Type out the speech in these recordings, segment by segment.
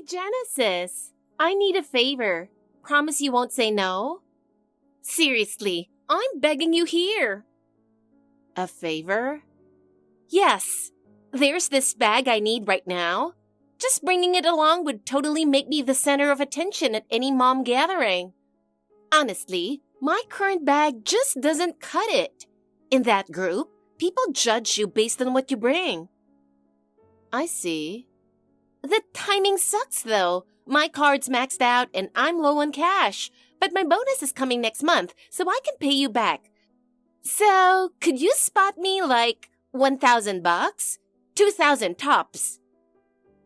Hey, Genesis. I need a favor. Promise you won't say no? Seriously, I'm begging you here. A favor? Yes. There's this bag I need right now. Just bringing it along would totally make me the center of attention at any mom gathering. Honestly, my current bag just doesn't cut it. In that group, people judge you based on what you bring. I see. The timing sucks, though. My card's maxed out and I'm low on cash, but my bonus is coming next month, so I can pay you back. So, could you spot me like $1,000? 2,000 tops.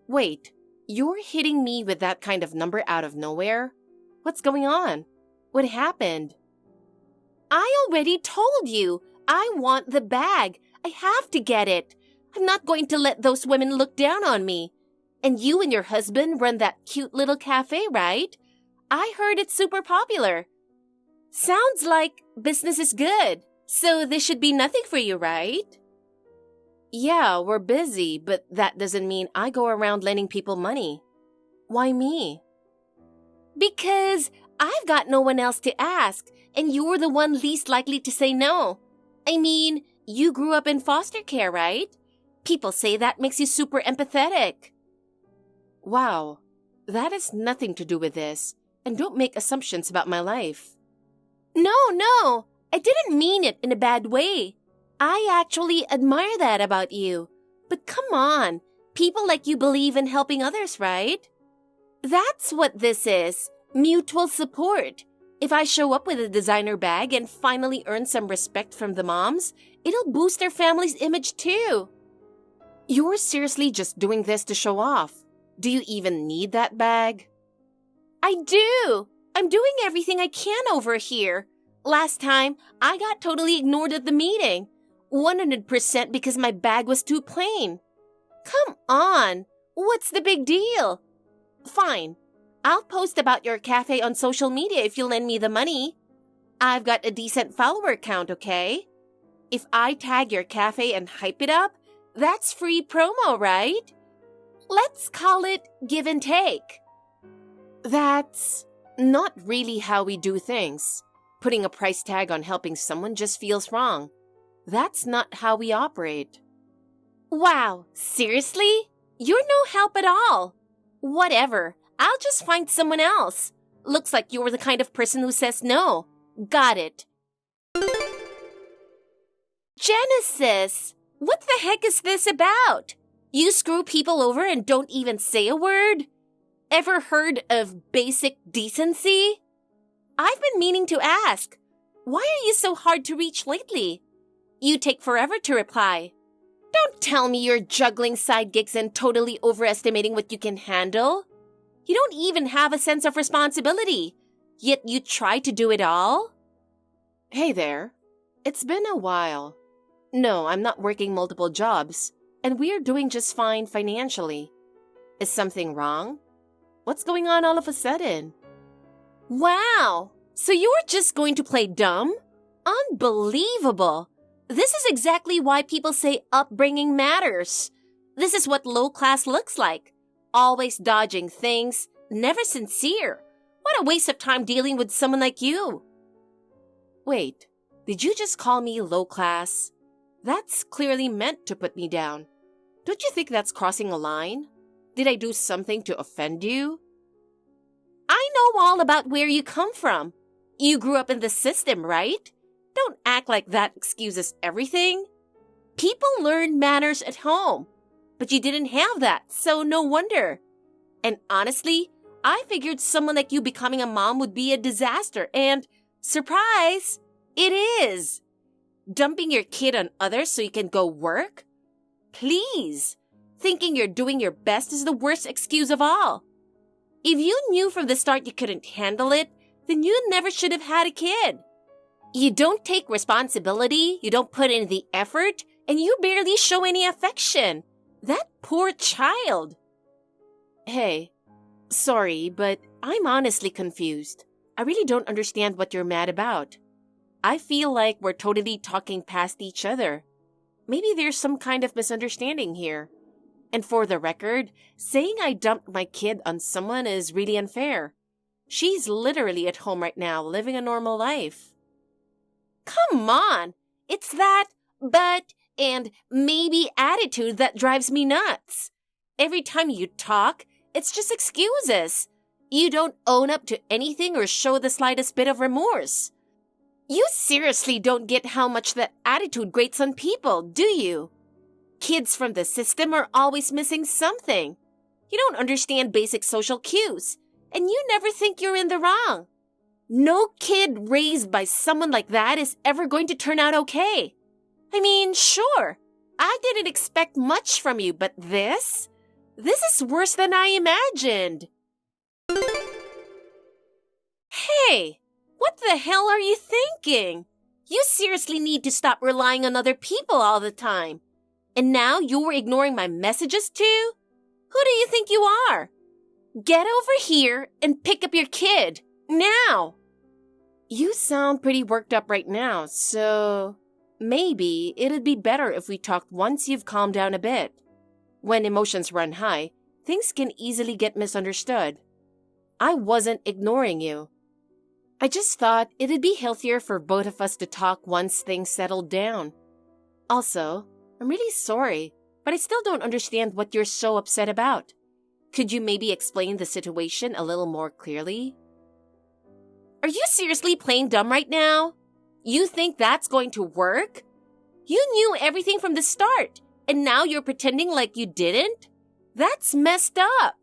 Wait, you're hitting me with that kind of number out of nowhere? What's going on? What happened? I already told you. I want the bag. I have to get it. I'm not going to let those women look down on me. And you and your husband run that cute little cafe, right? I heard it's super popular. Sounds like business is good, so this should be nothing for you, right? Yeah, we're busy, but that doesn't mean I go around lending people money. Why me? Because I've got no one else to ask, and you're the one least likely to say no. I mean, you grew up in foster care, right? People say that makes you super empathetic. Wow, that has nothing to do with this, and don't make assumptions about my life. No, I didn't mean it in a bad way. I actually admire that about you. But come on, people like you believe in helping others, right? That's what this is, mutual support. If I show up with a designer bag and finally earn some respect from the moms, it'll boost their family's image too. You're seriously just doing this to show off. Do you even need that bag? I do. I'm doing everything I can over here. Last time, I got totally ignored at the meeting. 100% because my bag was too plain. Come on. What's the big deal? Fine. I'll post about your cafe on social media if you lend me the money. I've got a decent follower count, okay? If I tag your cafe and hype it up, that's free promo, right? Let's call it give and take. That's not really how we do things. Putting a price tag on helping someone just feels wrong. That's not how we operate. Wow, seriously? You're no help at all. Whatever, I'll just find someone else. Looks like you're the kind of person who says no. Got it. Genesis, what the heck is this about? You screw people over and don't even say a word? Ever heard of basic decency? I've been meaning to ask, why are you so hard to reach lately? You take forever to reply. Don't tell me you're juggling side gigs and totally overestimating what you can handle. You don't even have a sense of responsibility, yet you try to do it all? Hey there. It's been a while. No, I'm not working multiple jobs, and we're doing just fine financially. Is something wrong? What's going on all of a sudden? Wow! So you were just going to play dumb? Unbelievable! This is exactly why people say upbringing matters. This is what low class looks like. Always dodging things, never sincere. What a waste of time dealing with someone like you. Wait, did you just call me low class? That's clearly meant to put me down. Don't you think that's crossing a line? Did I do something to offend you? I know all about where you come from. You grew up in the system, right? Don't act like that excuses everything. People learn manners at home, but you didn't have that, so no wonder. And honestly, I figured someone like you becoming a mom would be a disaster, and surprise, it is. Dumping your kid on others so you can go work? Please, thinking you're doing your best is the worst excuse of all. If you knew from the start you couldn't handle it, then you never should have had a kid. You don't take responsibility, you don't put in the effort, and you barely show any affection. That poor child. Hey, sorry, but I'm honestly confused. I really don't understand what you're mad about. I feel like we're totally talking past each other. Maybe there's some kind of misunderstanding here. And for the record, saying I dumped my kid on someone is really unfair. She's literally at home right now, living a normal life. Come on! It's that but and maybe attitude that drives me nuts. Every time you talk, it's just excuses. You don't own up to anything or show the slightest bit of remorse. You seriously don't get how much that attitude grates on people, do you? Kids from the system are always missing something. You don't understand basic social cues, and you never think you're in the wrong. No kid raised by someone like that is ever going to turn out okay. I mean, sure, I didn't expect much from you, but this is worse than I imagined. Hey, what the hell are you thinking? You seriously need to stop relying on other people all the time. And now you're ignoring my messages too? Who do you think you are? Get over here and pick up your kid, now! You sound pretty worked up right now, so maybe it'd be better if we talked once you've calmed down a bit. When emotions run high, things can easily get misunderstood. I wasn't ignoring you. I just thought it'd be healthier for both of us to talk once things settled down. Also, I'm really sorry, but I still don't understand what you're so upset about. Could you maybe explain the situation a little more clearly? Are you seriously playing dumb right now? You think that's going to work? You knew everything from the start, and now you're pretending like you didn't? That's messed up.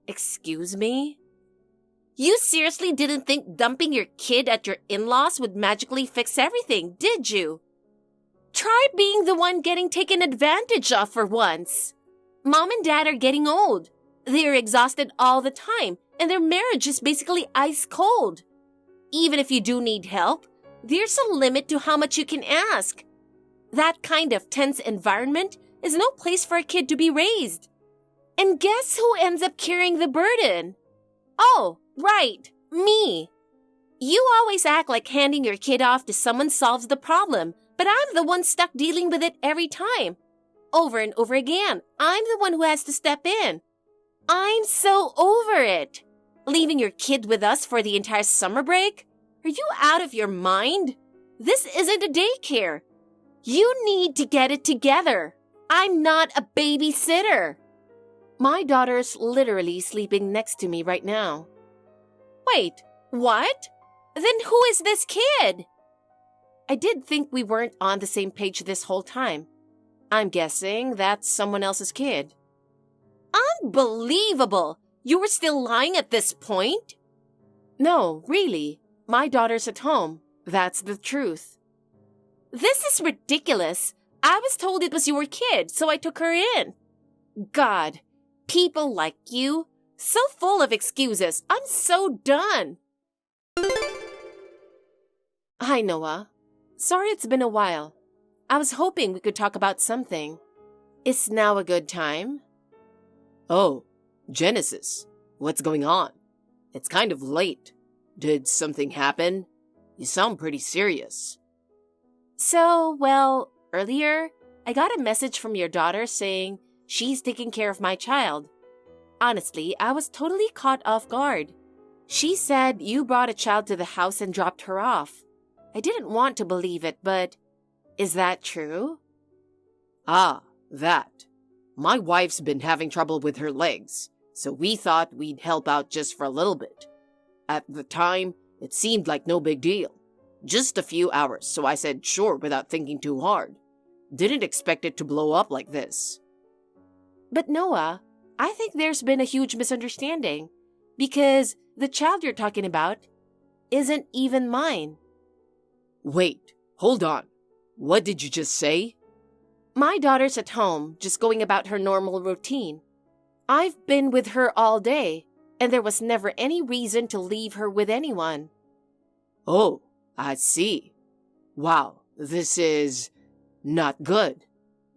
Excuse me? You seriously didn't think dumping your kid at your in-laws would magically fix everything, did you? Try being the one getting taken advantage of for once. Mom and Dad are getting old. They're exhausted all the time, and their marriage is basically ice cold. Even if you do need help, there's a limit to how much you can ask. That kind of tense environment is no place for a kid to be raised. And guess who ends up carrying the burden? Oh, right, me. You always act like handing your kid off to someone solves the problem, but I'm the one stuck dealing with it every time. Over and over again, I'm the one who has to step in. I'm so over it. Leaving your kid with us for the entire summer break? Are you out of your mind? This isn't a daycare. You need to get it together. I'm not a babysitter. My daughter's literally sleeping next to me right now. Wait, what? Then who is this kid? I did think we weren't on the same page this whole time. I'm guessing that's someone else's kid. Unbelievable! You were still lying at this point? No, really. My daughter's at home. That's the truth. This is ridiculous. I was told it was your kid, so I took her in. God, people like you, so full of excuses. I'm so done. Hi, Noah. Sorry it's been a while. I was hoping we could talk about something. Is now a good time? Oh, Genesis. What's going on? It's kind of late. Did something happen? You sound pretty serious. Earlier, I got a message from your daughter saying she's taking care of my child. Honestly, I was totally caught off guard. She said you brought a child to the house and dropped her off. I didn't want to believe it, but is that true? Ah, that. My wife's been having trouble with her legs, so we thought we'd help out just for a little bit. At the time, it seemed like no big deal. Just a few hours, so I said sure without thinking too hard. Didn't expect it to blow up like this. But Noah, I think there's been a huge misunderstanding, because the child you're talking about isn't even mine. Wait, hold on. What did you just say? My daughter's at home, just going about her normal routine. I've been with her all day, and there was never any reason to leave her with anyone. Oh, I see. Wow, this is not good.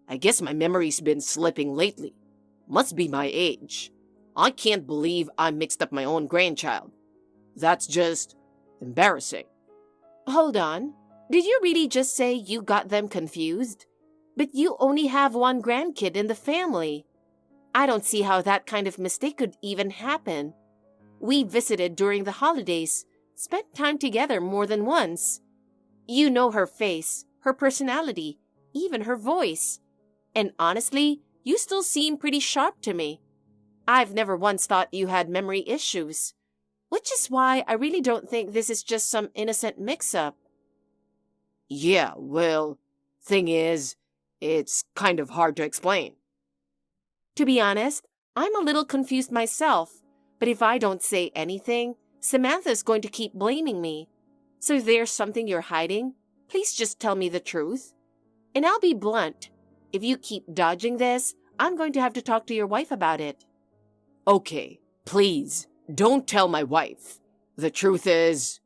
I guess my memory's been slipping lately. Must be my age. I can't believe I mixed up my own grandchild. That's just embarrassing. Hold on. Did you really just say you got them confused? But you only have one grandkid in the family. I don't see how that kind of mistake could even happen. We visited during the holidays, spent time together more than once. You know her face, her personality, even her voice. And honestly, you still seem pretty sharp to me. I've never once thought you had memory issues, which is why I really don't think this is just some innocent mix-up. Yeah, well, thing is, it's kind of hard to explain. To be honest, I'm a little confused myself, but if I don't say anything, Samantha's going to keep blaming me. So if there's something you're hiding, please just tell me the truth. And I'll be blunt. If you keep dodging this, I'm going to have to talk to your wife about it. Okay, please, don't tell my wife. The truth is...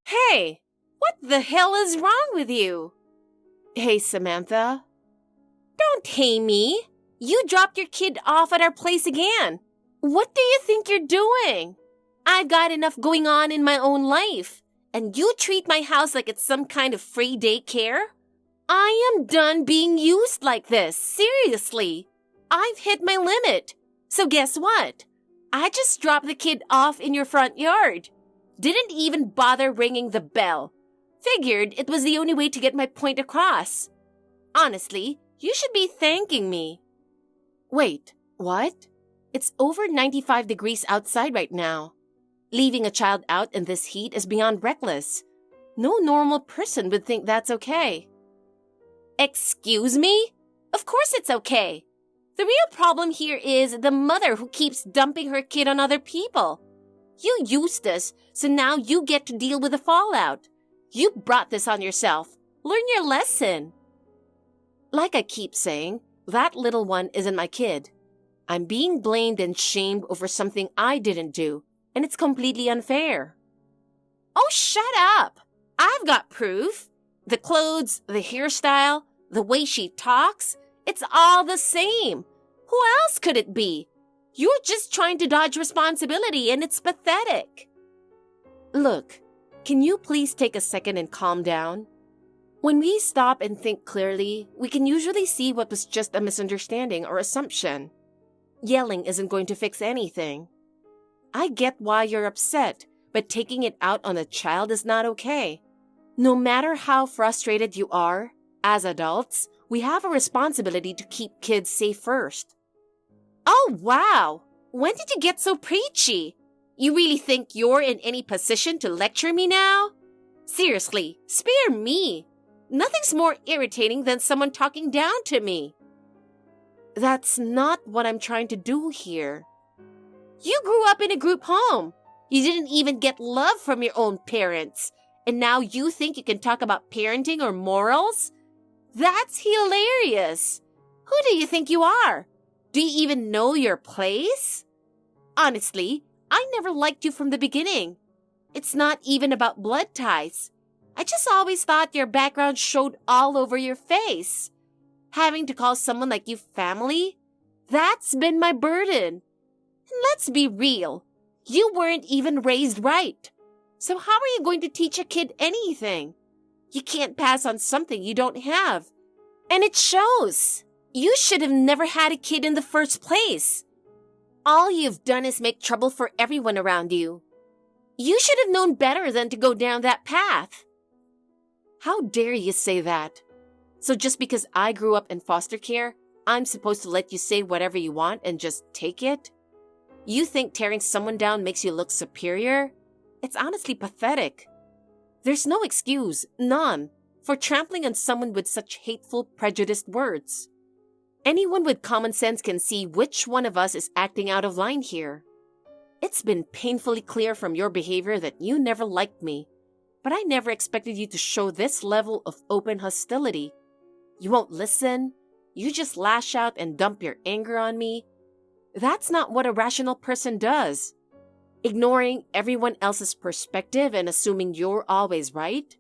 Hey, what the hell is wrong with you? Hey, Samantha. Don't hey me. You dropped your kid off at our place again. What do you think you're doing? I've got enough going on in my own life, and you treat my house like it's some kind of free daycare? I am done being used like this, seriously. I've hit my limit. So guess what? I just dropped the kid off in your front yard. Didn't even bother ringing the bell. Figured it was the only way to get my point across. Honestly, you should be thanking me. Wait, what? It's over 95 degrees outside right now. Leaving a child out in this heat is beyond reckless. No normal person would think that's okay. Excuse me? Of course it's okay. The real problem here is the mother who keeps dumping her kid on other people. You used this, so now you get to deal with the fallout. You brought this on yourself. Learn your lesson. Like I keep saying, that little one isn't my kid. I'm being blamed and shamed over something I didn't do, and it's completely unfair. Oh, shut up! I've got proof. The clothes, the hairstyle, the way she talks, it's all the same. Who else could it be? You're just trying to dodge responsibility, and it's pathetic. Look, can you please take a second and calm down? When we stop and think clearly, we can usually see what was just a misunderstanding or assumption. Yelling isn't going to fix anything. I get why you're upset, but taking it out on a child is not okay. No matter how frustrated you are, as adults, we have a responsibility to keep kids safe first. Oh, wow! When did you get so preachy? You really think you're in any position to lecture me now? Seriously, spare me. Nothing's more irritating than someone talking down to me. That's not what I'm trying to do here. You grew up in a group home. You didn't even get love from your own parents. And now you think you can talk about parenting or morals? That's hilarious. Who do you think you are? Do you even know your place? Honestly, I never liked you from the beginning. It's not even about blood ties. I just always thought your background showed all over your face. Having to call someone like you family? That's been my burden. And let's be real. You weren't even raised right. So how are you going to teach a kid anything? You can't pass on something you don't have. And it shows. You should have never had a kid in the first place. All you've done is make trouble for everyone around you. You should have known better than to go down that path. How dare you say that? So just because I grew up in foster care, I'm supposed to let you say whatever you want and just take it? You think tearing someone down makes you look superior? It's honestly pathetic. There's no excuse, none, for trampling on someone with such hateful, prejudiced words. Anyone with common sense can see which one of us is acting out of line here. It's been painfully clear from your behavior that you never liked me, but I never expected you to show this level of open hostility. You won't listen, you just lash out and dump your anger on me. That's not what a rational person does. Ignoring everyone else's perspective and assuming you're always right?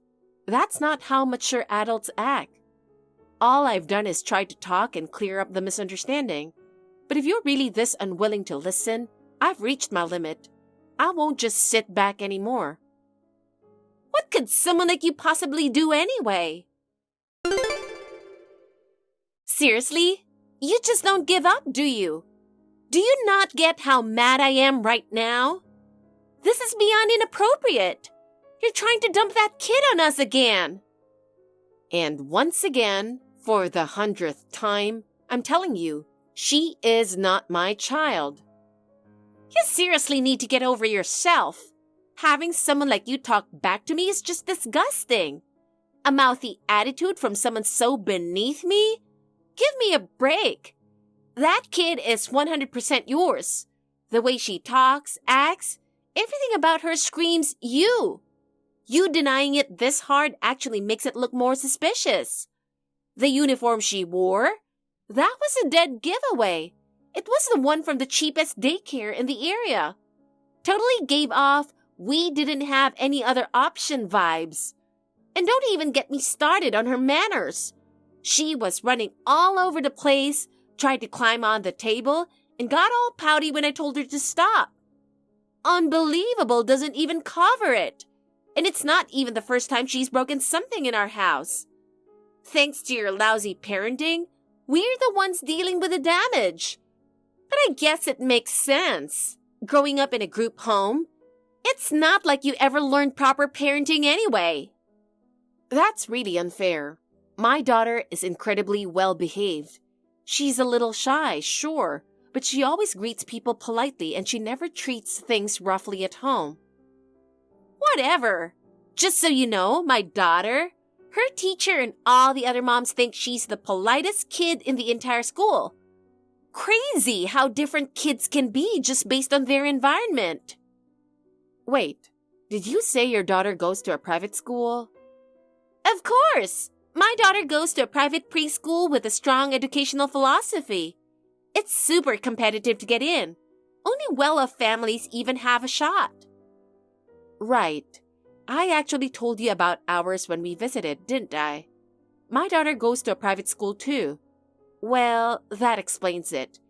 That's not how mature adults act. All I've done is try to talk and clear up the misunderstanding. But if you're really this unwilling to listen, I've reached my limit. I won't just sit back anymore. What could someone like you possibly do anyway? Seriously? You just don't give up, do you? Do you not get how mad I am right now? This is beyond inappropriate. You're trying to dump that kid on us again. And once again, for the 100th time, I'm telling you, she is not my child. You seriously need to get over yourself. Having someone like you talk back to me is just disgusting. A mouthy attitude from someone so beneath me? Give me a break. That kid is 100% yours. The way she talks, acts, everything about her screams you. You denying it this hard actually makes it look more suspicious. The uniform she wore? That was a dead giveaway. It was the one from the cheapest daycare in the area. Totally gave off we didn't have any other option vibes. And don't even get me started on her manners. She was running all over the place, tried to climb on the table, and got all pouty when I told her to stop. Unbelievable doesn't even cover it. And it's not even the first time she's broken something in our house. Thanks to your lousy parenting, we're the ones dealing with the damage. But I guess it makes sense. Growing up in a group home, it's not like you ever learned proper parenting anyway. That's really unfair. My daughter is incredibly well-behaved. She's a little shy, sure, but she always greets people politely and she never treats things roughly at home. Whatever. Just so you know, my daughter, her teacher and all the other moms think she's the politest kid in the entire school. Crazy how different kids can be just based on their environment. Wait, did you say your daughter goes to a private school? Of course! My daughter goes to a private preschool with a strong educational philosophy. It's super competitive to get in. Only well-off families even have a shot. Right. I actually told you about ours when we visited, didn't I? My daughter goes to a private school too. Well, that explains it.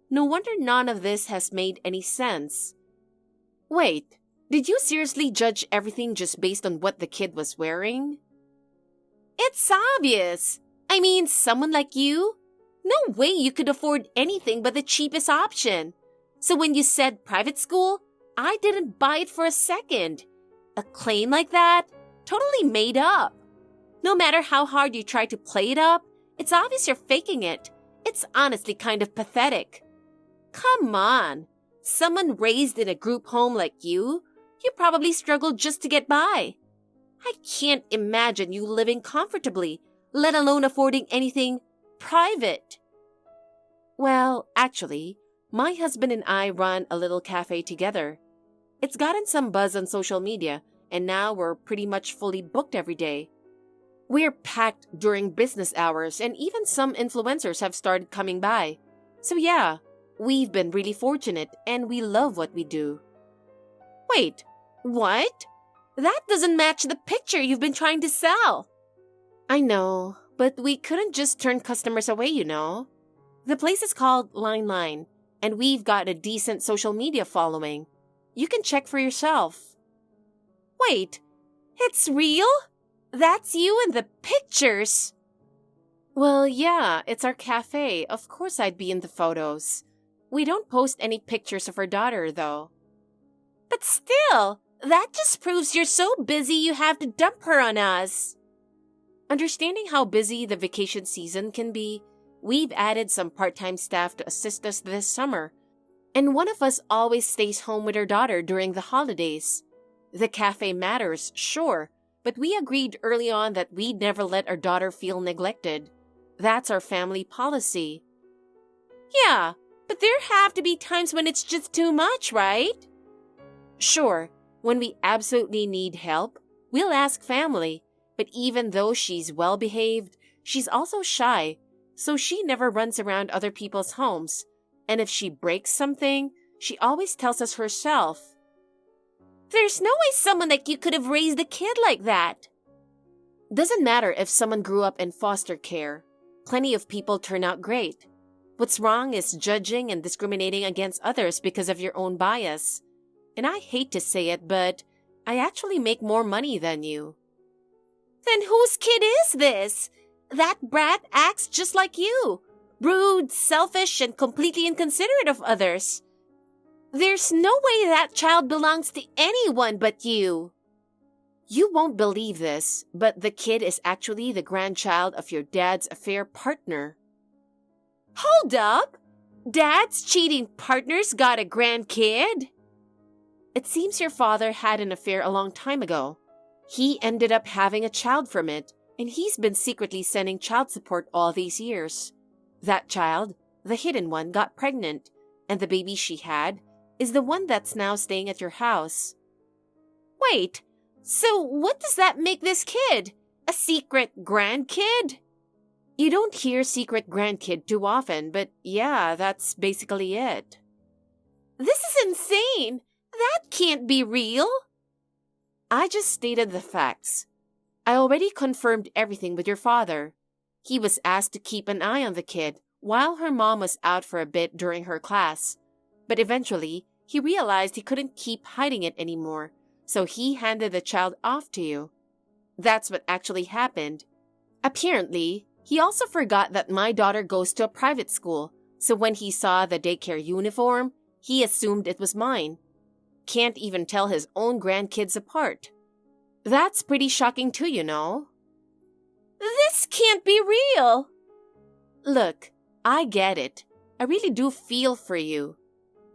No wonder none of this has made any sense. Wait, did you seriously judge everything just based on what the kid was wearing? It's obvious. I mean, someone like you? No way you could afford anything but the cheapest option. So when you said private school, I didn't buy it for a second. A claim like that? Totally made up. No matter how hard you try to play it up, it's obvious you're faking it. It's honestly kind of pathetic. Come on. Someone raised in a group home like you probably struggled just to get by. I can't imagine you living comfortably, let alone affording anything private. Well, actually, my husband and I run a little cafe together. It's gotten some buzz on social media, and now we're pretty much fully booked every day. We're packed during business hours, and even some influencers have started coming by. So yeah, we've been really fortunate, and we love what we do. Wait, what? That doesn't match the picture you've been trying to sell. I know, but we couldn't just turn customers away, you know. The place is called Line, and we've got a decent social media following. You can check for yourself. Wait, it's real? That's you in the pictures. Well, yeah, it's our cafe. Of course I'd be in the photos. We don't post any pictures of our daughter, though. But still, that just proves you're so busy you have to dump her on us. Understanding how busy the vacation season can be, we've added some part-time staff to assist us this summer. And one of us always stays home with our daughter during the holidays. The cafe matters, sure, but we agreed early on that we'd never let our daughter feel neglected. That's our family policy. Yeah, but there have to be times when it's just too much, right? Sure. When we absolutely need help, we'll ask family. But even though she's well-behaved, she's also shy, so she never runs around other people's homes. And if she breaks something, she always tells us herself. There's no way someone like you could have raised a kid like that. Doesn't matter if someone grew up in foster care. Plenty of people turn out great. What's wrong is judging and discriminating against others because of your own bias. And I hate to say it, but I actually make more money than you. Then whose kid is this? That brat acts just like you. Rude, selfish, and completely inconsiderate of others. There's no way that child belongs to anyone but you. You won't believe this, but the kid is actually the grandchild of your dad's affair partner. Hold up! Dad's cheating partner's got a grandkid? It seems your father had an affair a long time ago. He ended up having a child from it, and he's been secretly sending child support all these years. That child, the hidden one, got pregnant, and the baby she had is the one that's now staying at your house. Wait, so what does that make this kid? A secret grandkid? You don't hear secret grandkid too often, but yeah, that's basically it. This is insane! That can't be real! I just stated the facts. I already confirmed everything with your father. He was asked to keep an eye on the kid while her mom was out for a bit during her class. But eventually, he realized he couldn't keep hiding it anymore, so he handed the child off to you. That's what actually happened. Apparently, he also forgot that my daughter goes to a private school, so when he saw the daycare uniform, he assumed it was mine. Can't even tell his own grandkids apart. That's pretty shocking too, you know. This can't be real! Look, I get it. I really do feel for you.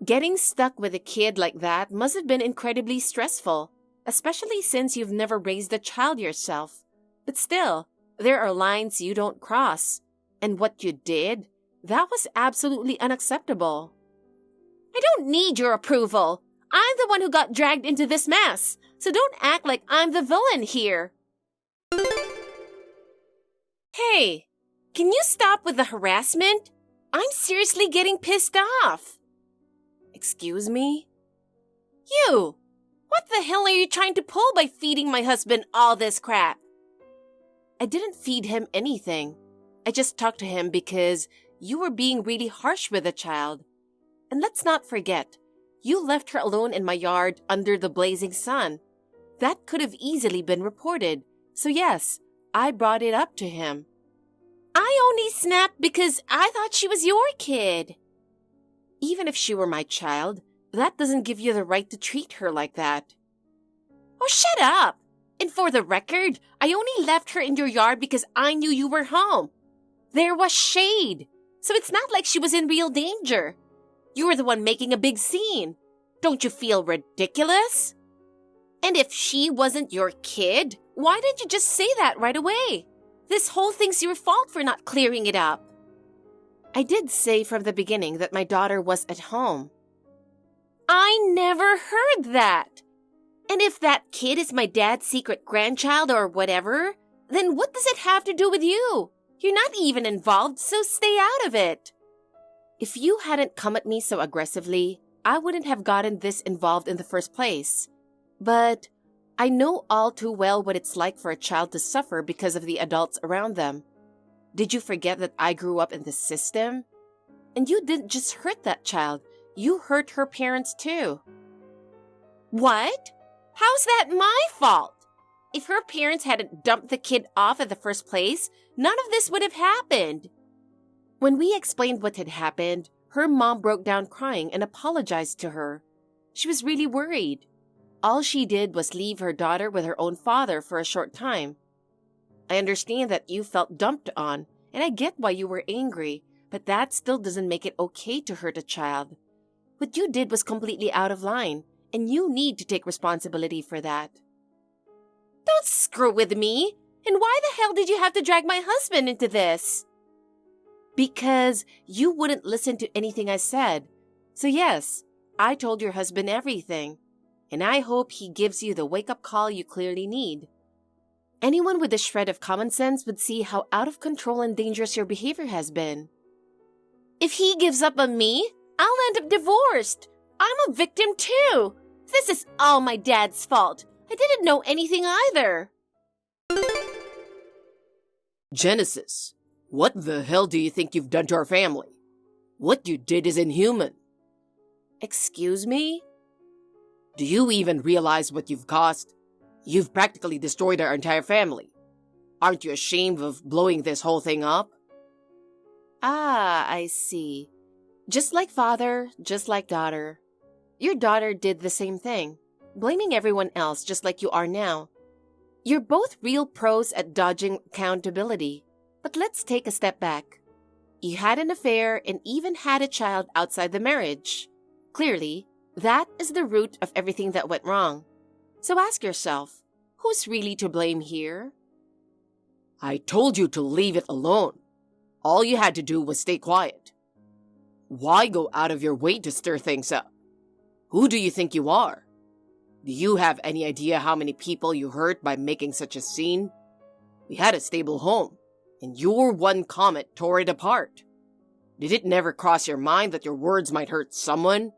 Getting stuck with a kid like that must have been incredibly stressful, especially since you've never raised a child yourself. But still, there are lines you don't cross. And what you did, that was absolutely unacceptable. I don't need your approval. I'm the one who got dragged into this mess, so don't act like I'm the villain here. Hey, can you stop with the harassment? I'm seriously getting pissed off. Excuse me? You! What the hell are you trying to pull by feeding my husband all this crap? I didn't feed him anything. I just talked to him because you were being really harsh with the child. And let's not forget, you left her alone in my yard under the blazing sun. That could have easily been reported. So yes, I brought it up to him. I only snapped because I thought she was your kid. Even if she were my child, that doesn't give you the right to treat her like that. Oh, shut up! And for the record, I only left her in your yard because I knew you were home. There was shade, so it's not like she was in real danger. You were the one making a big scene. Don't you feel ridiculous? And if she wasn't your kid, why didn't you just say that right away? This whole thing's your fault for not clearing it up. I did say from the beginning that my daughter was at home. I never heard that. And if that kid is my dad's secret grandchild or whatever, then what does it have to do with you? You're not even involved, so stay out of it. If you hadn't come at me so aggressively, I wouldn't have gotten this involved in the first place. But I know all too well what it's like for a child to suffer because of the adults around them. Did you forget that I grew up in the system? And you didn't just hurt that child, you hurt her parents too. What? How's that my fault? If her parents hadn't dumped the kid off in the first place, none of this would have happened. When we explained what had happened, her mom broke down crying and apologized to her. She was really worried. All she did was leave her daughter with her own father for a short time. I understand that you felt dumped on, and I get why you were angry, but that still doesn't make it okay to hurt a child. What you did was completely out of line, and you need to take responsibility for that. Don't screw with me! And why the hell did you have to drag my husband into this? Because you wouldn't listen to anything I said. So yes, I told your husband everything, and I hope he gives you the wake-up call you clearly need. Anyone with a shred of common sense would see how out of control and dangerous your behavior has been. If he gives up on me, I'll end up divorced. I'm a victim too. This is all my dad's fault. I didn't know anything either. Genesis, what the hell do you think you've done to our family? What you did is inhuman. Excuse me? Do you even realize what you've caused? You've practically destroyed our entire family. Aren't you ashamed of blowing this whole thing up? Ah, I see. Just like father, just like daughter. Your daughter did the same thing, blaming everyone else just like you are now. You're both real pros at dodging accountability. But let's take a step back. You had an affair and even had a child outside the marriage. Clearly, that is the root of everything that went wrong. So ask yourself, who's really to blame here? I told you to leave it alone. All you had to do was stay quiet. Why go out of your way to stir things up? Who do you think you are? Do you have any idea how many people you hurt by making such a scene? We had a stable home, and your one comment tore it apart. Did it never cross your mind that your words might hurt someone?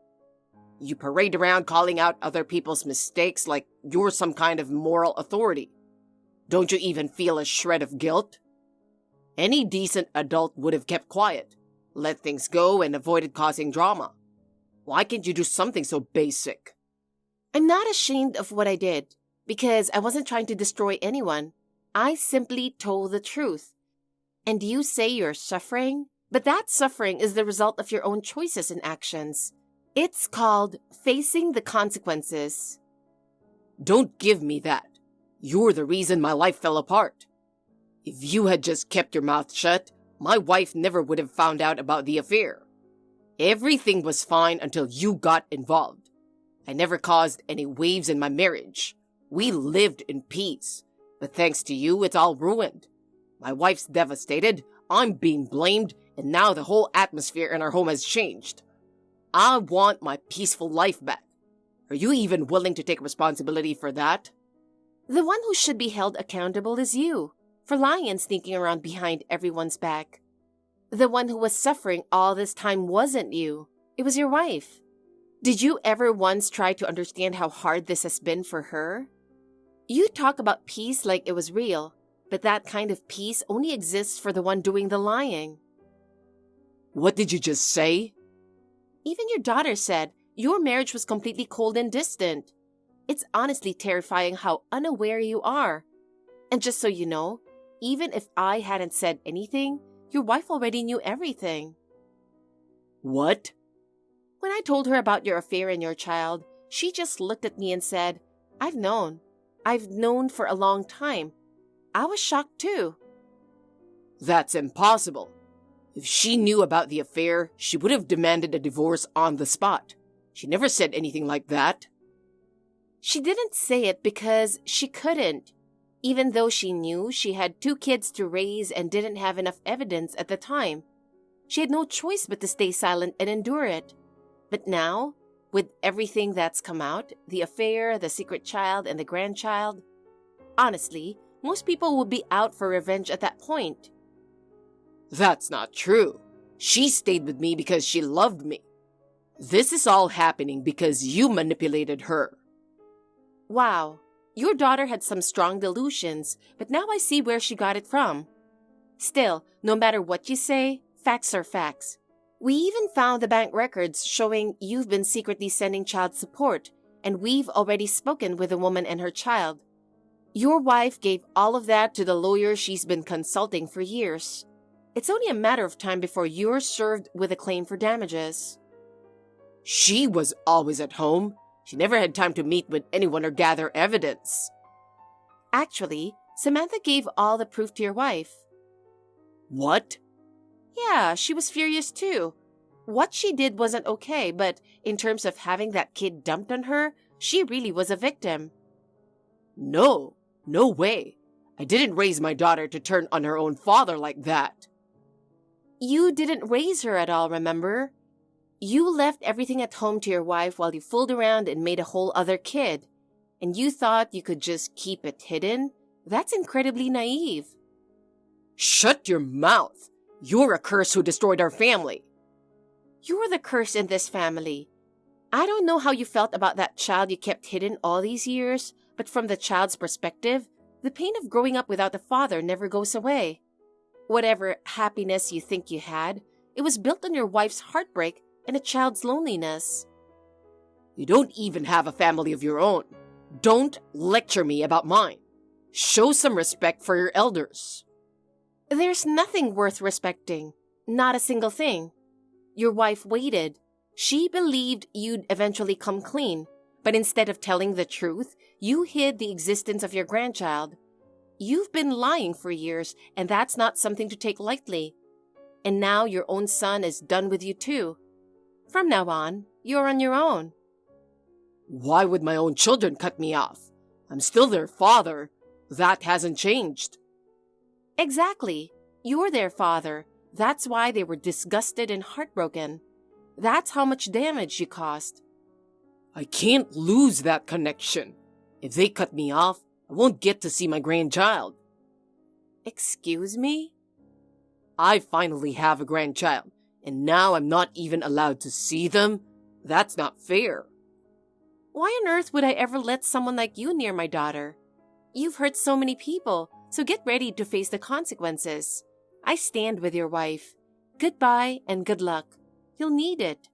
You parade around calling out other people's mistakes like you're some kind of moral authority. Don't you even feel a shred of guilt? Any decent adult would have kept quiet, let things go, and avoided causing drama. Why can't you do something so basic? I'm not ashamed of what I did, because I wasn't trying to destroy anyone. I simply told the truth. And you say you're suffering, but that suffering is the result of your own choices and actions. It's called facing the consequences. Don't give me that. You're the reason my life fell apart. If you had just kept your mouth shut, my wife never would have found out about the affair. Everything was fine until you got involved. I never caused any waves in my marriage. We lived in peace. But thanks to you, it's all ruined. My wife's devastated, I'm being blamed, and now the whole atmosphere in our home has changed. I want my peaceful life back. Are you even willing to take responsibility for that? The one who should be held accountable is you, for lying and sneaking around behind everyone's back. The one who was suffering all this time wasn't you. It was your wife. Did you ever once try to understand how hard this has been for her? You talk about peace like it was real, but that kind of peace only exists for the one doing the lying. What did you just say? Even your daughter said your marriage was completely cold and distant. It's honestly terrifying how unaware you are. And just so you know, even if I hadn't said anything, your wife already knew everything. What? When I told her about your affair and your child, she just looked at me and said, I've known. I've known for a long time. I was shocked too. That's impossible. If she knew about the affair, she would have demanded a divorce on the spot. She never said anything like that. She didn't say it because she couldn't, even though she knew she had 2 kids to raise and didn't have enough evidence at the time. She had no choice but to stay silent and endure it. But now, with everything that's come out, the affair, the secret child, and the grandchild, honestly, most people would be out for revenge at that point. That's not true. She stayed with me because she loved me. This is all happening because you manipulated her. Wow, your daughter had some strong delusions, but now I see where she got it from. Still, no matter what you say, facts are facts. We even found the bank records showing you've been secretly sending child support, and we've already spoken with the woman and her child. Your wife gave all of that to the lawyer she's been consulting for years. It's only a matter of time before you're served with a claim for damages. She was always at home. She never had time to meet with anyone or gather evidence. Actually, Samantha gave all the proof to your wife. What? Yeah, she was furious too. What she did wasn't okay, but in terms of having that kid dumped on her, she really was a victim. No way. I didn't raise my daughter to turn on her own father like that. You didn't raise her at all, remember? You left everything at home to your wife while you fooled around and made a whole other kid. And you thought you could just keep it hidden? That's incredibly naive. Shut your mouth. You're a curse who destroyed our family. You're the curse in this family. I don't know how you felt about that child you kept hidden all these years, but from the child's perspective, the pain of growing up without a father never goes away. Whatever happiness you think you had, it was built on your wife's heartbreak and a child's loneliness. You don't even have a family of your own. Don't lecture me about mine. Show some respect for your elders. There's nothing worth respecting. Not a single thing. Your wife waited. She believed you'd eventually come clean, but instead of telling the truth, you hid the existence of your grandchild. You've been lying for years, and that's not something to take lightly. And now your own son is done with you too. From now on, you're on your own. Why would my own children cut me off? I'm still their father. That hasn't changed. Exactly. You're their father. That's why they were disgusted and heartbroken. That's how much damage you caused. I can't lose that connection. If they cut me off, I won't get to see my grandchild. Excuse me? I finally have a grandchild, and now I'm not even allowed to see them? That's not fair. Why on earth would I ever let someone like you near my daughter? You've hurt so many people, so get ready to face the consequences. I stand with your wife. Goodbye and good luck. You'll need it.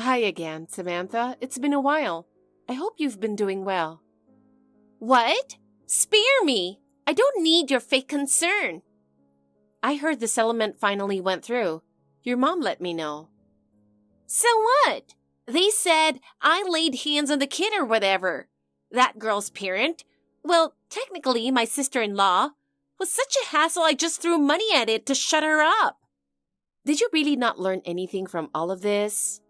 Hi again, Samantha. It's been a while. I hope you've been doing well. What? Spare me! I don't need your fake concern. I heard the settlement finally went through. Your mom let me know. So what? They said I laid hands on the kid or whatever. That girl's parent, well, technically my sister-in-law, was such a hassle I just threw money at it to shut her up. Did you really not learn anything from all of this?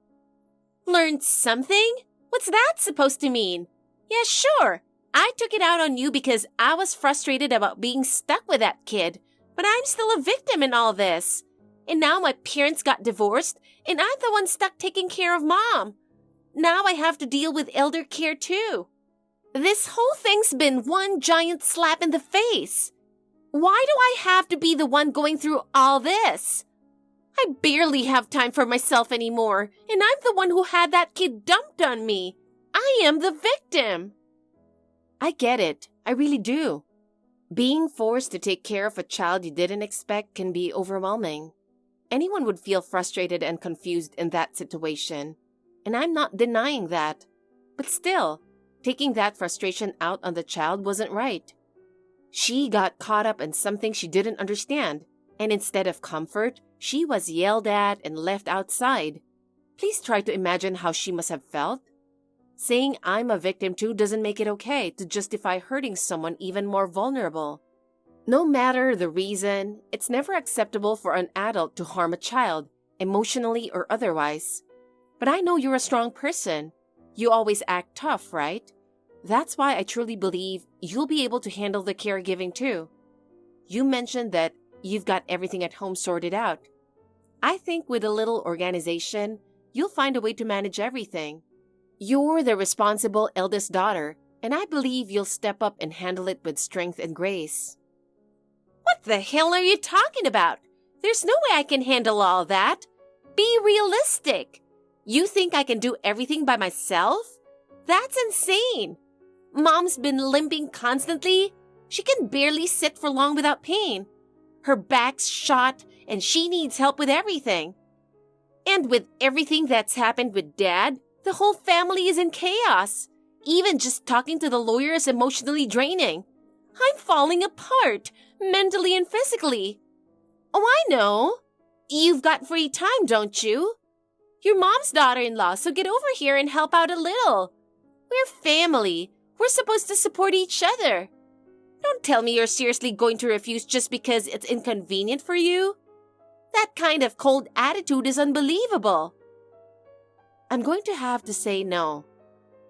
Learned something? What's that supposed to mean? Yeah, sure. I took it out on you because I was frustrated about being stuck with that kid, but I'm still a victim in all this. And now my parents got divorced, and I'm the one stuck taking care of mom. Now I have to deal with elder care too. This whole thing's been one giant slap in the face. Why do I have to be the one going through all this? I barely have time for myself anymore, and I'm the one who had that kid dumped on me. I am the victim. I get it. I really do. Being forced to take care of a child you didn't expect can be overwhelming. Anyone would feel frustrated and confused in that situation, and I'm not denying that. But still, taking that frustration out on the child wasn't right. She got caught up in something she didn't understand, and instead of comfort, she was yelled at and left outside. Please try to imagine how she must have felt. Saying I'm a victim too doesn't make it okay to justify hurting someone even more vulnerable. No matter the reason, it's never acceptable for an adult to harm a child, emotionally or otherwise. But I know you're a strong person. You always act tough, right? That's why I truly believe you'll be able to handle the caregiving too. You mentioned that you've got everything at home sorted out. I think with a little organization, you'll find a way to manage everything. You're the responsible eldest daughter, and I believe you'll step up and handle it with strength and grace. What the hell are you talking about? There's no way I can handle all that. Be realistic. You think I can do everything by myself? That's insane. Mom's been limping constantly. She can barely sit for long without pain. Her back's shot, and she needs help with everything. And with everything that's happened with Dad, the whole family is in chaos. Even just talking to the lawyer is emotionally draining. I'm falling apart, mentally and physically. Oh, I know. You've got free time, don't you? You're Mom's daughter-in-law, so get over here and help out a little. We're family. We're supposed to support each other. Don't tell me you're seriously going to refuse just because it's inconvenient for you. That kind of cold attitude is unbelievable. I'm going to have to say no.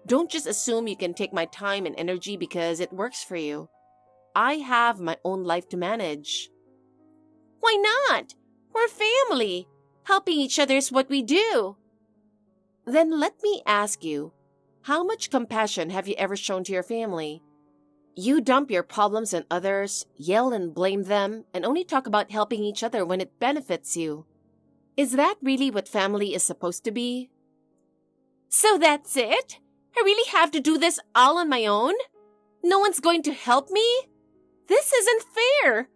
Don't just assume you can take my time and energy because it works for you. I have my own life to manage. Why not? We're family. Helping each other is what we do. Then let me ask you, how much compassion have you ever shown to your family? You dump your problems on others, yell and blame them, and only talk about helping each other when it benefits you. Is that really what family is supposed to be? So that's it? I really have to do this all on my own? No one's going to help me? This isn't fair.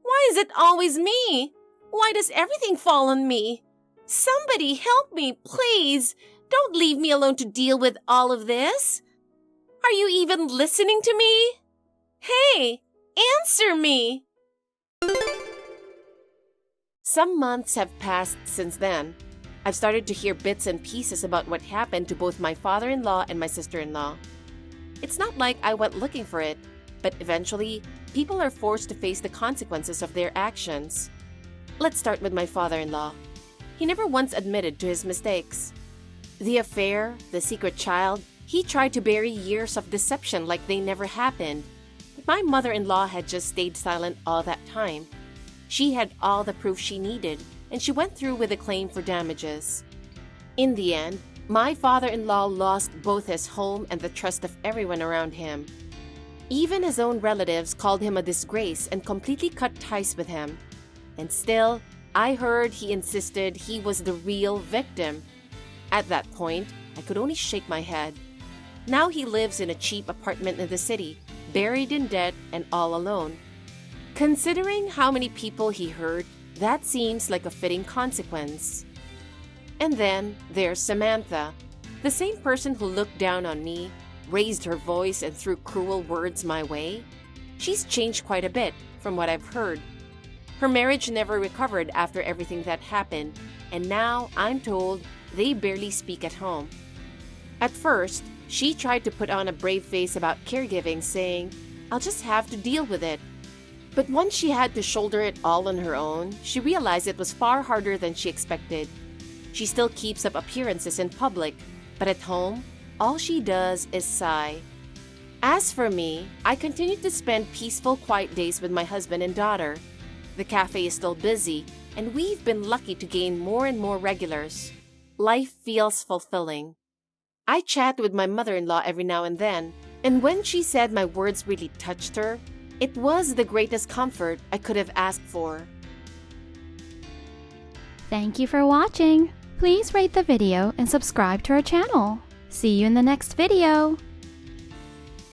Why is it always me? Why does everything fall on me? Somebody help me, please. Don't leave me alone to deal with all of this. Are you even listening to me? Hey, answer me. Some months have passed since then. I've started to hear bits and pieces about what happened to both my father-in-law and my sister-in-law. It's not like I went looking for it, but eventually, people are forced to face the consequences of their actions. Let's start with my father-in-law. He never once admitted to his mistakes. The affair, the secret child, he tried to bury years of deception like they never happened. But my mother-in-law had just stayed silent all that time. She had all the proof she needed, and she went through with a claim for damages. In the end, my father-in-law lost both his home and the trust of everyone around him. Even his own relatives called him a disgrace and completely cut ties with him. And still, I heard he insisted he was the real victim. At that point, I could only shake my head. Now he lives in a cheap apartment in the city, buried in debt and all alone. Considering how many people he hurt, that seems like a fitting consequence. And then there's Samantha, the same person who looked down on me, raised her voice and threw cruel words my way. She's changed quite a bit from what I've heard. Her marriage never recovered after everything that happened, and now I'm told they barely speak at home. At first, she tried to put on a brave face about caregiving, saying, "I'll just have to deal with it." But once she had to shoulder it all on her own, she realized it was far harder than she expected. She still keeps up appearances in public, but at home, all she does is sigh. As for me, I continue to spend peaceful, quiet days with my husband and daughter. The cafe is still busy, and we've been lucky to gain more and more regulars. Life feels fulfilling. I chat with my mother-in-law every now and then, and when she said my words really touched her, it was the greatest comfort I could have asked for. Thank you for watching. Please rate the video and subscribe to our channel. See you in the next video.